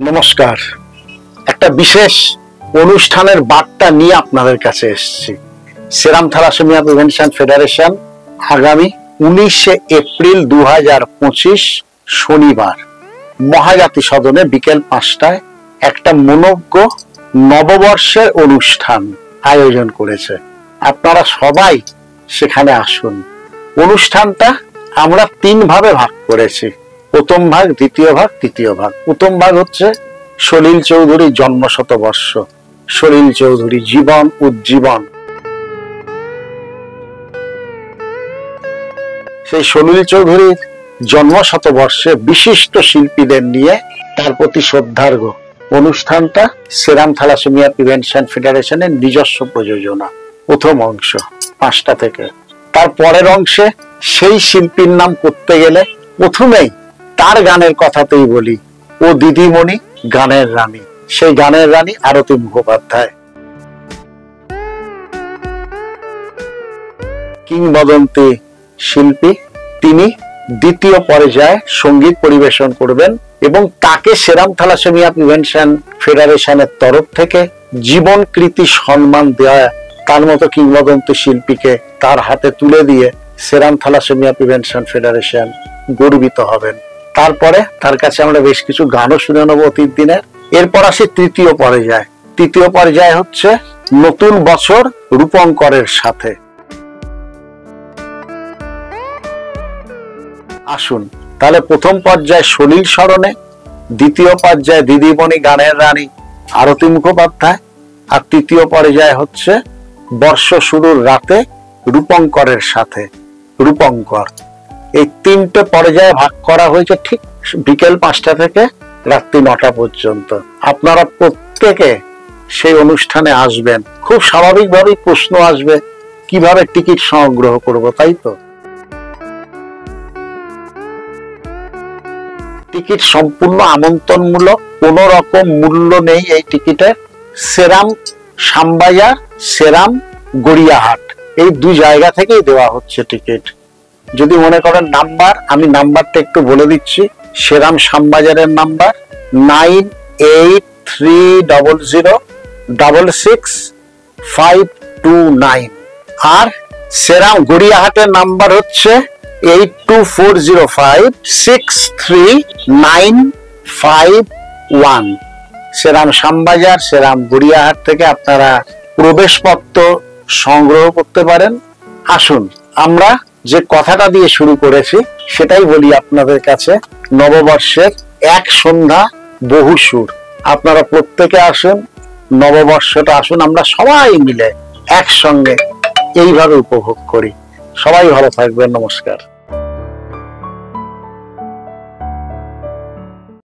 নমস্কার। একটা বিশেষ অনুষ্ঠানের বার্তা নিয়ে আপনাদের কাছে এসেছি। সেরাম থ্যালাসেমিয়া প্রিভেনশন ফেডারেশন আগামী 19 এপ্রিল 2025 শনিবার মহাজাতি সদনে বিকেল 5টায় একটা মনোজ্ঞ নববর্ষের অনুষ্ঠান আয়োজন করেছে। আপনারা সবাই সেখানে আসুন। অনুষ্ঠানটা আমরা 3 ভাবে ভাগ করেছি। প্রথম ভাগ, দ্বিতীয় ভাগ, তৃতীয় ভাগ। প্রথম ভাগ হচ্ছে সলিল চৌধুরীর জন্মশতবর্ষ, সলিল চৌধুরী জীবন উজ্জীবন। সেই সলিল চৌধুরীর জন্মশতবর্ষে বিশিষ্ট শিল্পীদের নিয়ে তার প্রতি শ্রদ্ধার্ঘ্য অনুষ্ঠানটা সেরাম থ্যালাসেমিয়া প্রিভেনশন ফেডারেশনের নিজস্ব প্রযোজনা। প্রথম অংশ 5টা থেকে। তার পরের অংশে সেই শিল্পীর নাম করতে গেলে প্রথমেই তার গানের কথাতেই বলি, ও দিদিমণি গানের রানী। সেই গানের রানী আরতি মুখোপাধ্যায়। কিংবদন্তি শিল্পী, তিনি দ্বিতীয় পর্যায়ে সঙ্গীত পরিবেশন করবেন এবং তাকে সেরাম থ্যালাসেমিয়া প্রিভেনশন ফেডারেশনের তরফ থেকে জীবন কৃতি সম্মান দেওয়া, তার মতো কিংবদন্তি শিল্পীকে তার হাতে তুলে দিয়ে সেরাম থ্যালাসেমিয়া প্রিভেনশন ফেডারেশন গর্বিত হবেন। তারপরে তার কাছে আমরা বেশ কিছু গানও শুনে নেবো অতীত দিনের। এরপর আসি তৃতীয় পর্যায়ে। তৃতীয় পর্যায়ে হচ্ছে নতুন বছর রূপঙ্করের সাথে। আসুন তাহলে প্রথম পর্যায়ে সলিল স্মরণে, দ্বিতীয় পর্যায়ে দিদিমণি গানের রানী আরতি মুখোপাধ্যায়, আর তৃতীয় পর্যায়ে হচ্ছে বর্ষ শুরুর রাতে রূপঙ্করের সাথে, রূপঙ্কর। এই 3টে পর্যায়ে ভাগ করা হয়েছে ঠিক বিকেল 5টা থেকে রাত্রি 9টা পর্যন্ত। আপনারা প্রত্যেকে সেই অনুষ্ঠানে আসবেন। খুব স্বাভাবিকভাবেই প্রশ্ন আসবে, কিভাবে টিকিট সংগ্রহ করব, তাই তো? টিকিট সম্পূর্ণ আমন্ত্রণমূলক, কোন রকম মূল্য নেই এই টিকিটের। সেরাম শ্যামবাজার, সেরাম গড়িয়াহাট, এই 2 জায়গা থেকেই দেওয়া হচ্ছে টিকিট। যদি মনে করেন নাম্বার, আমি নাম্বারটা একটু বলে দিচ্ছি। সেরাম শ্যামবাজারের নাম্বার 9830666529, আর সেরাম গড়িয়াহাটের নাম্বার হচ্ছে 8240563951। সেরাম শ্যামবাজার, সেরাম গড়িয়াহাট থেকে আপনারা প্রবেশপত্র সংগ্রহ করতে পারেন। আসুন, আমরা যে কথাটা দিয়ে শুরু করেছি সেটাই বলি আপনাদের কাছে। নববর্ষের এক সন্ধ্যা বহু সুর। আপনারা প্রত্যেকে আসুন, নববর্ষটা আসুন আমরা সবাই মিলে একসঙ্গে এইভাবে উপভোগ করি। সবাই ভালো থাকবেন। নমস্কার।